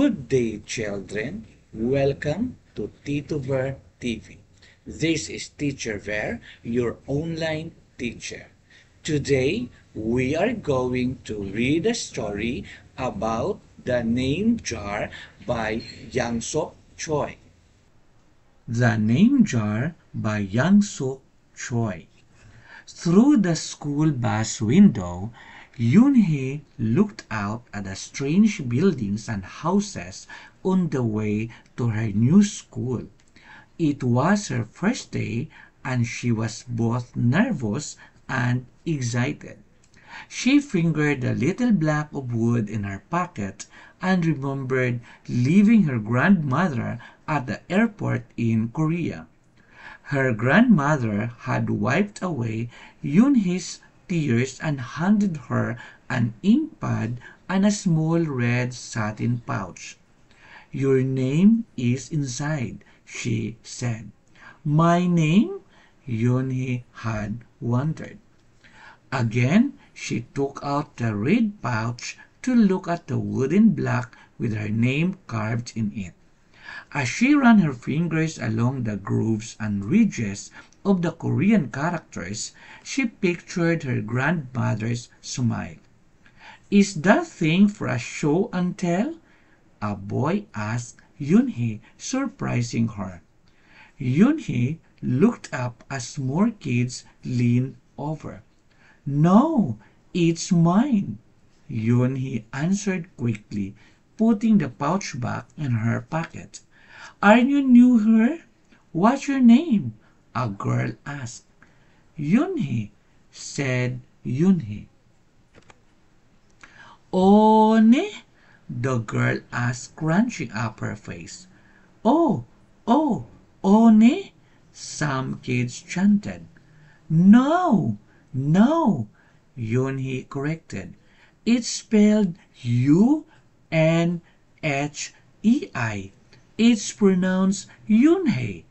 Good day, children. Welcome to Tito Ver TV. This is Teacher Ver, your online teacher. Today, we are going to read a story about the name jar by Yang Sok Choi. The Name Jar by Yang Sok Choi. Through the school bus window, Yoon-hee looked out at the strange buildings and houses on the way to her new school. It was her first day, and she was both nervous and excited. She fingered the little block of wood in her pocket and remembered leaving her grandmother at the airport in Korea. Her grandmother had wiped away Yoon-hee's tears and handed her an ink pad and a small red satin pouch. "Your name is inside," she said. "My name?" Yoon-hee had wondered. Again she took out the red pouch to look at the wooden block with her name carved in it. As she ran her fingers along the grooves and ridges of the Korean characters, she pictured her grandmother's smile. "Is that thing for a show and tell?" a boy asked Yoon-hee, surprising her. Yoon-hee looked up as more kids leaned over. "No, it's mine," Yoon-hee answered quickly, putting the pouch back in her pocket. "Aren't you new here? What's your name?" a girl asked. "Yoon-hee," said Yoon-hee. "One?" the girl asked, crunching up her face. "Oh, oh, one?" some kids chanted. "No, no," Yoon-hee corrected. "It's spelled U-N-H-E-I. It's pronounced Yoon-hee."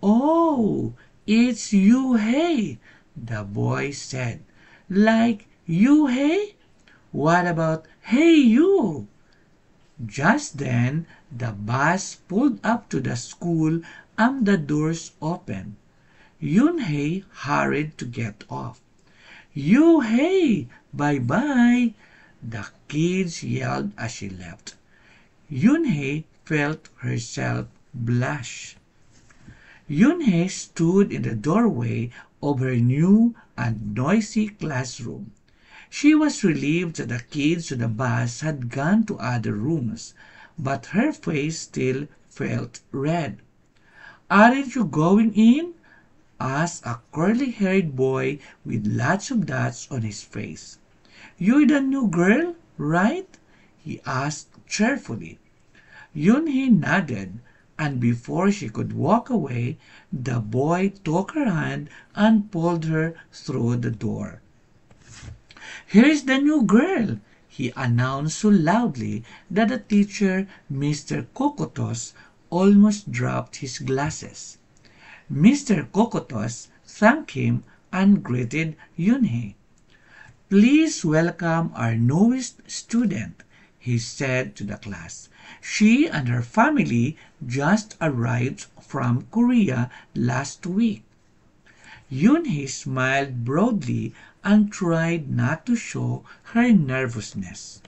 "Oh, it's you-hey," the boy said. "Like you-hey? What about hey you?" Just then the bus pulled up to the school and the doors opened. Yoon-hee hurried to get off. "You-hey, bye-bye," the kids yelled as she left. Yoon-hee felt herself blush. Yoon-hee stood in the doorway of her new and noisy classroom. She was relieved that the kids on the bus had gone to other rooms, but her face still felt red. "Aren't you going in?" asked a curly-haired boy with lots of dots on his face. "You're the new girl, right?" he asked cheerfully. Yoon-hee nodded, and before she could walk away, the boy took her hand and pulled her through the door. "Here's the new girl," he announced so loudly that the teacher, Mr. Kokotos, almost dropped his glasses. Mr. Kokotos thanked him and greeted Yoon-hee. "Please welcome our newest student," he said to the class. "She and her family just arrived from Korea last week." Yoon-hee smiled broadly and tried not to show her nervousness.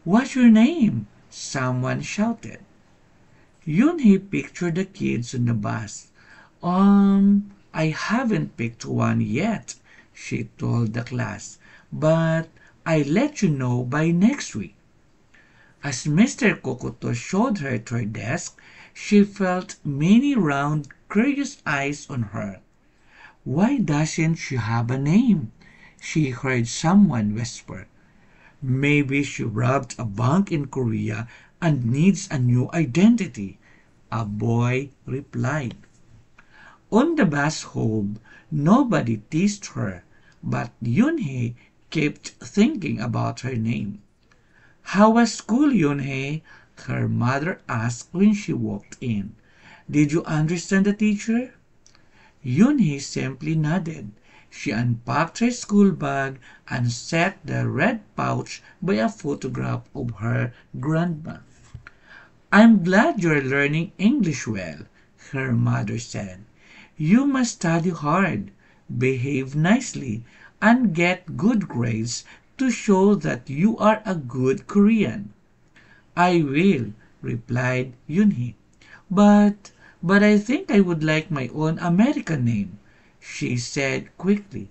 "What's your name?" someone shouted. Yoon-hee pictured the kids on the bus. I haven't picked one yet," she told the class, "but I'll let you know by next week." As Mr. Kokoto showed her to her desk, she felt many round, curious eyes on her. "Why doesn't she have a name?" she heard someone whisper. "Maybe she robbed a bank in Korea and needs a new identity," a boy replied. On the bus home, nobody teased her, but Yoon-hee kept thinking about her name. "How was school, Yoon-hee?" her mother asked when she walked in. "Did you understand the teacher?" Yoon-hee simply nodded. She unpacked her school bag and set the red pouch by a photograph of her grandma. "I'm glad you're learning English well," her mother said. "You must study hard, behave nicely, and get good grades to show that you are a good Korean." "I will," replied Yoonhee. But I think I would like my own American name," she said quickly.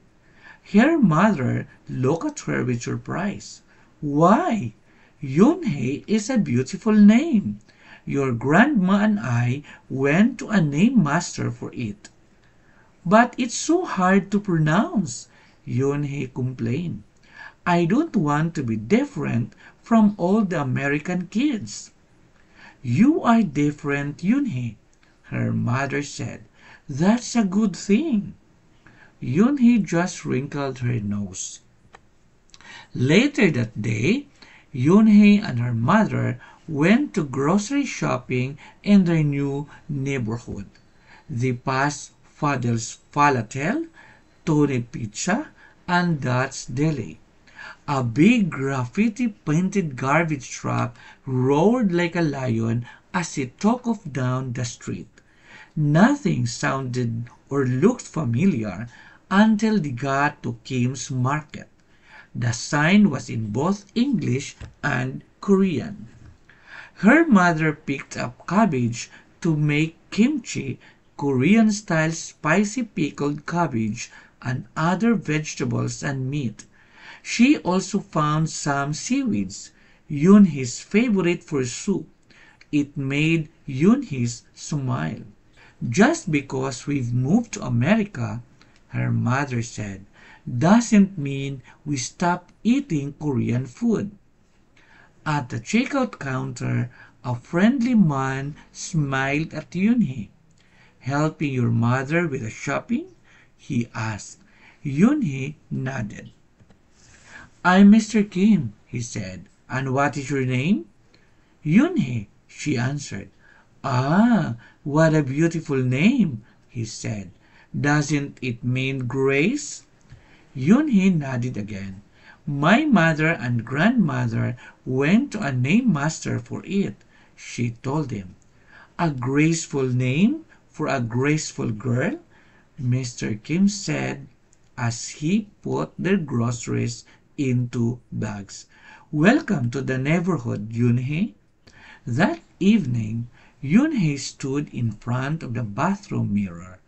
Her mother looked at her with surprise. "Why, Yoonhee is a beautiful name. Your grandma and I went to a name master for it." "But it's so hard to pronounce," Yoonhee complained. "I don't want to be different from all the American kids." "You are different, Yoonhee," her mother said. "That's a good thing." Yoonhee just wrinkled her nose. Later that day, Yoonhee and her mother went to grocery shopping in their new neighborhood. They passed Fadel's Falafel, Tony Pizza, and Dutch Deli. A big graffiti-painted garbage truck roared like a lion as it took off down the street. Nothing sounded or looked familiar until they got to Kim's Market. The sign was in both English and Korean. Her mother picked up cabbage to make kimchi, Korean-style spicy pickled cabbage, and other vegetables and meat. She also found some seaweeds, Yoonhee's favorite for soup. It made Yoonhee smile. "Just because we've moved to America," her mother said, "doesn't mean we stop eating Korean food." At the checkout counter, a friendly man smiled at Yoonhee. "Helping your mother with the shopping?" he asked. Yoonhee nodded. "I'm Mr. Kim," he said. "And what is your name?" "Yoonhee," she answered. "Ah, what a beautiful name," he said. "Doesn't it mean grace?" Yoonhee nodded again. "My mother and grandmother went to a name master for it," she told him. "A graceful name for a graceful girl," Mr. Kim said as he put their groceries into bags. "Welcome to the neighborhood, Yoonhee." That evening, Yoonhee stood in front of the bathroom mirror.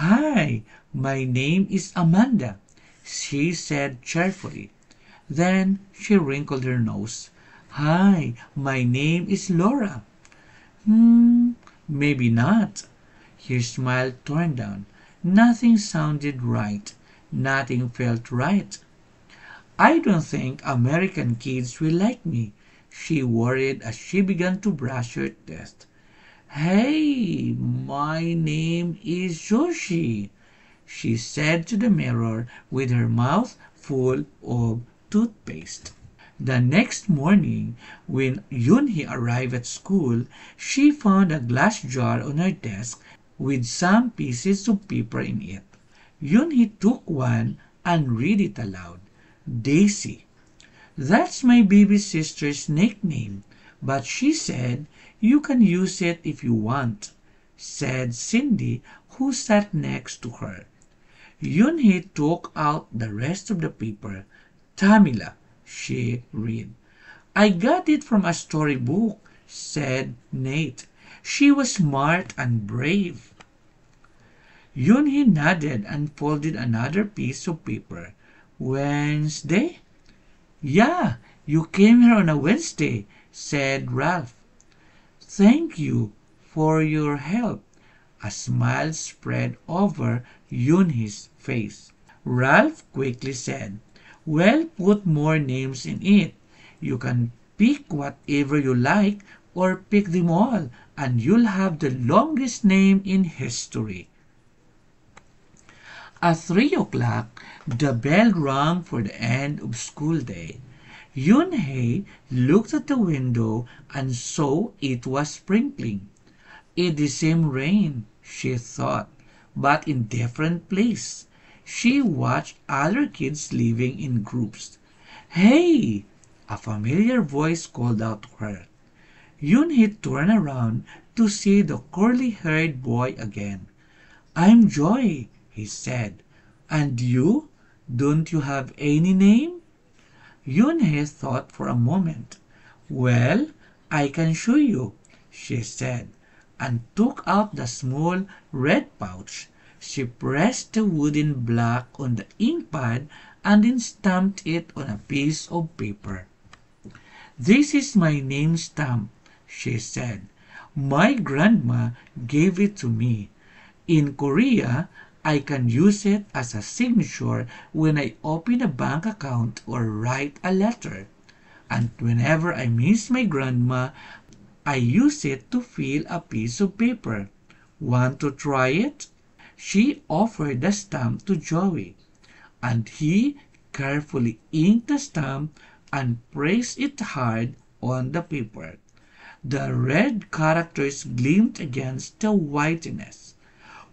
"Hi, my name is Amanda," she said cheerfully. Then she wrinkled her nose. "Hi, my name is Laura." Maybe not." Her smile turned down. Nothing sounded right. Nothing felt right. "I don't think American kids will like me," she worried as she began to brush her teeth. "Hey, my name is Joshi," she said to the mirror with her mouth full of toothpaste. The next morning, when Yoonhee arrived at school, she found a glass jar on her desk with some pieces of paper in it. Yoonhee took one and read it aloud. "Daisy. That's my baby sister's nickname, but she said you can use it if you want," said Cindy, who sat next to her. Yoonhee took out the rest of the paper. "Tamila," she read. "I got it from a storybook," said Nate. "She was smart and brave." Yoonhee nodded and folded another piece of paper. "Wednesday?" "Yeah, you came here on a Wednesday," said Ralph. "Thank you for your help." A smile spread over Yoonhee's face. Ralph quickly said, "Well, put more names in it. You can pick whatever you like or pick them all, and you'll have the longest name in history." At 3 o'clock, the bell rang for the end of school day. Yoonhee looked at the window and saw it was sprinkling. "It's the same rain," she thought, "but in different place." She watched other kids living in groups. "Hey!" a familiar voice called out to her. Yoon-hee turned around to see the curly-haired boy again. "I'm Joy," he said. "And you? Don't you have any name?" Yoon-hee thought for a moment. "Well, I can show you," she said, and took out the small red pouch. She pressed the wooden block on the ink pad and then stamped it on a piece of paper. "This is my name stamp," she said. "My grandma gave it to me. In Korea, I can use it as a signature when I open a bank account or write a letter. And whenever I miss my grandma, I use it to fill a piece of paper. Want to try it?" She offered the stamp to Joey, and he carefully inked the stamp and pressed it hard on the paper. The red characters gleamed against the whiteness.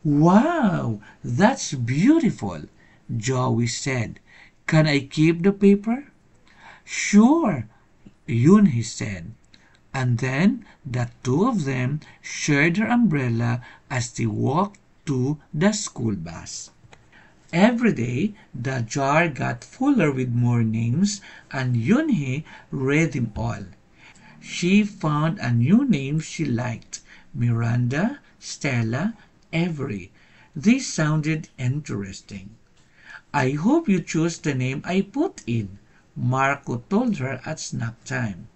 "Wow, that's beautiful," Joey said. "Can I keep the paper?" "Sure," Yoon-hee said. And then the two of them shared her umbrella as they walked to the school bus. Every day the jar got fuller with more names, and Yoon-hee read them all. She found a new name she liked: Miranda, Stella, Avery. These sounded interesting. "I hope you choose the name I put in," Marco told her at snack time.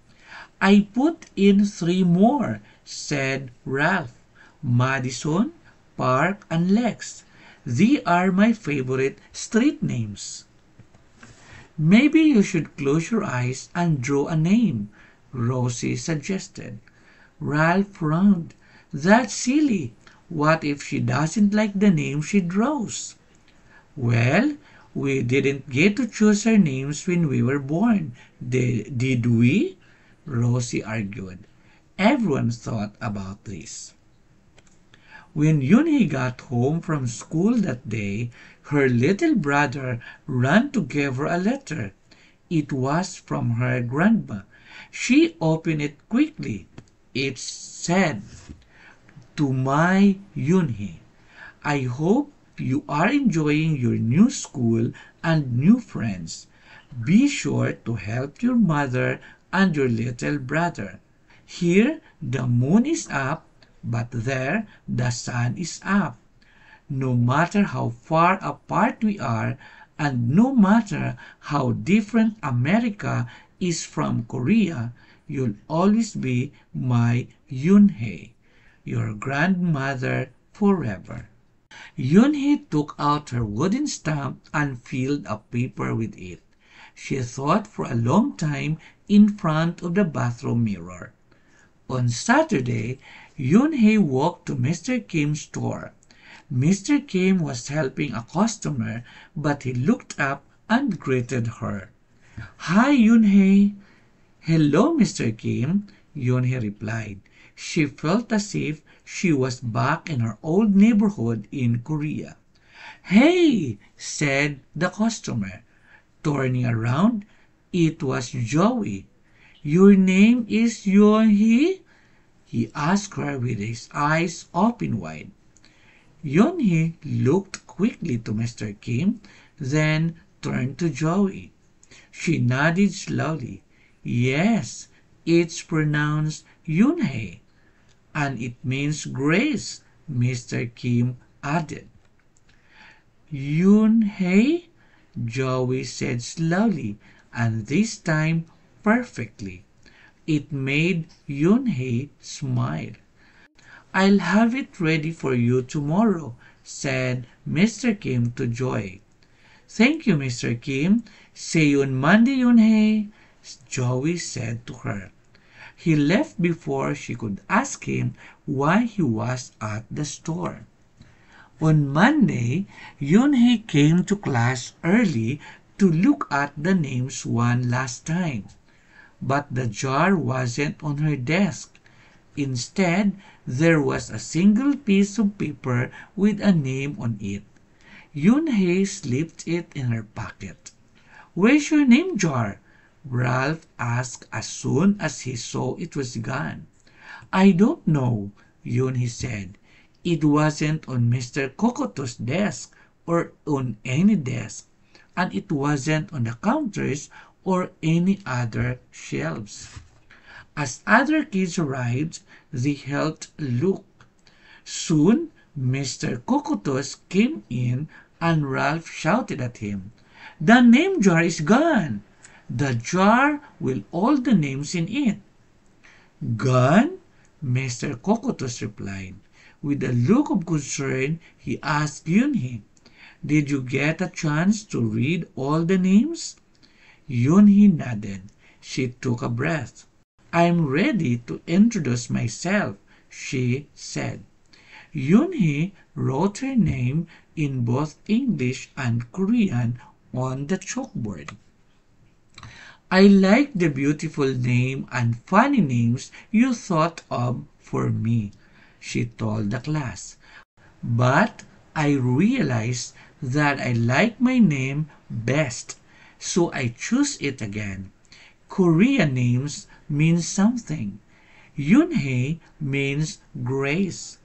"I put in 3 more," said Ralph: "Madison, Park, and Lex. They are my favorite street names." "Maybe you should close your eyes and draw a name," Rosie suggested. Ralph frowned. "That's silly. What if she doesn't like the name she draws?" "Well, we didn't get to choose our names when we were born, did we?" Rosie argued. Everyone thought about this. When Yoon-hee got home from school that day, her little brother ran to give her a letter. It was from her grandma. She opened it quickly. It said, "To my Yoon-hee, I hope you are enjoying your new school and new friends. Be sure to help your mother and your little brother. Here the moon is up, but there the sun is up. No matter how far apart we are, and no matter how different America is from Korea, you'll always be my Yoon-hee, your grandmother forever." Yoon-hee took out her wooden stamp and filled a paper with it. She thought for a long time in front of the bathroom mirror. On Saturday, Yoon-hee walked to Mr. Kim's store. Mr. Kim was helping a customer, but he looked up and greeted her. "Hi, Yoon-hee." "Hello, Mr. Kim," Yoon-hee replied. She felt as if she was back in her old neighborhood in Korea. "Hey!" said the customer. Turning around, it was Joey. "Your name is Yoon-hee?" he asked her with his eyes open wide. Yoon-hee looked quickly to Mr. Kim, then turned to Joey. She nodded slowly. "Yes, it's pronounced Yoon-hee, and it means grace," Mr. Kim added. "Yoon-hee?" Joey said slowly, and this time perfectly. It made Yoon-hee smile. "I'll have it ready for you tomorrow," said Mr. Kim to Joy. "Thank you, Mr. Kim. See you on Monday, Yoon-hee," Joey said to her. He left before she could ask him why he was at the store. On Monday, Yoon-hee came to class early to look at the names one last time. But the jar wasn't on her desk. Instead, there was a single piece of paper with a name on it. Yunhei slipped it in her pocket. "Where's your name jar?" Ralph asked as soon as he saw it was gone. "I don't know," Yunhei said. "It wasn't on Mr. Cocoto's desk or on any desk, and it wasn't on the counters or any other shelves." As other kids arrived, they helped look. Soon Mr. Cocotus came in and Ralph shouted at him, "The name jar is gone! The jar with all the names in it." "Gone?" Mr. Cocotus replied. With a look of concern, he asked Yunhei, "Did you get a chance to read all the names?" Yunhei nodded. She took a breath. "I'm ready to introduce myself," she said. Yunhei wrote her name in both English and Korean on the chalkboard. "I like the beautiful name and funny names you thought of for me," she told the class. "But I realized that I like my name best, so I choose it again. Korean names mean something. Yunhei means grace."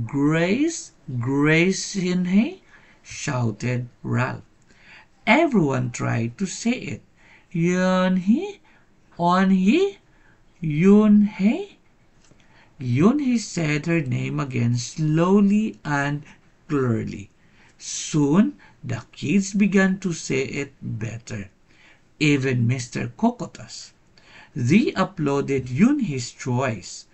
"Grace, Grace Yunhei," shouted Ralph. Everyone tried to say it. "Yunhei, Onhei, Yunhei." Yunhei said her name again slowly and clearly. Soon the kids began to say it better, even Mr. Cocotus. They applauded Yunhei's choice.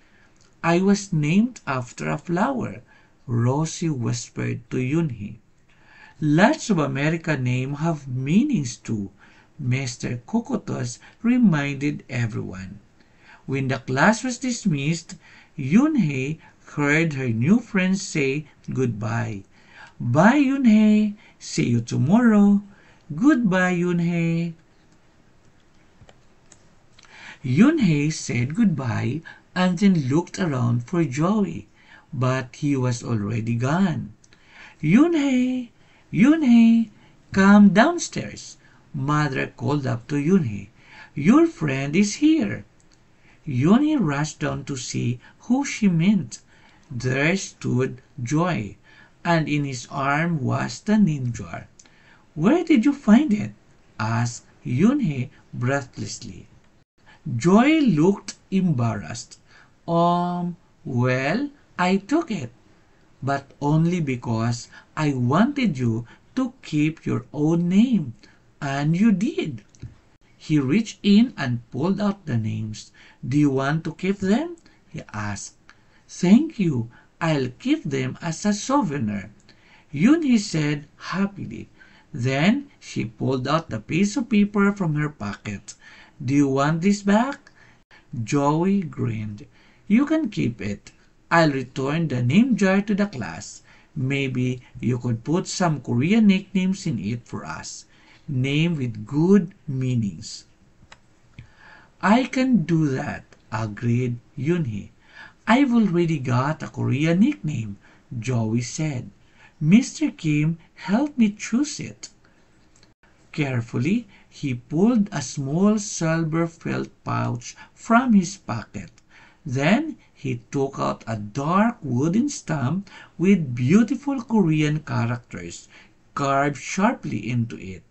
"I was named after a flower," Rosie whispered to Yunhei. "Lots of American names have meanings too," Mr. Cocotus reminded everyone. When the class was dismissed, Yunhei heard her new friends say goodbye. "Bye, Yunhei. See you tomorrow." "Goodbye, Yunhei." Yunhei said goodbye and then looked around for Joey, but he was already gone. "Yunhei, Yunhei, come downstairs," Mother called up to Yunhei. "Your friend is here." Yunhei rushed down to see who she meant. There stood Joy, and in his arm was the name jar. "Where did you find it?" asked Yunhei breathlessly. Joy looked embarrassed. Well, I took it, but only because I wanted you to keep your own name, and you did." He reached in and pulled out the names. "Do you want to keep them?" he asked. "Thank you. I'll keep them as a souvenir," Yunhei said happily. Then she pulled out the piece of paper from her pocket. "Do you want this back?" Joey grinned. "You can keep it. I'll return the name jar to the class. Maybe you could put some Korean nicknames in it for us. Name with good meanings." "I can do that," agreed Yunhei. "I've already got a Korean nickname," Joey said. "Mr. Kim helped me choose it." Carefully, he pulled a small silver felt pouch from his pocket. Then he took out a dark wooden stamp with beautiful Korean characters carved sharply into it.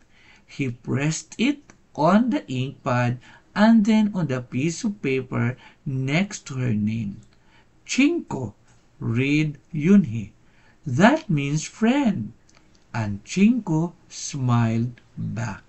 He pressed it on the ink pad and then on the piece of paper next to her name. "Chinko," read Yunhei. "That means friend." And Chinko smiled back.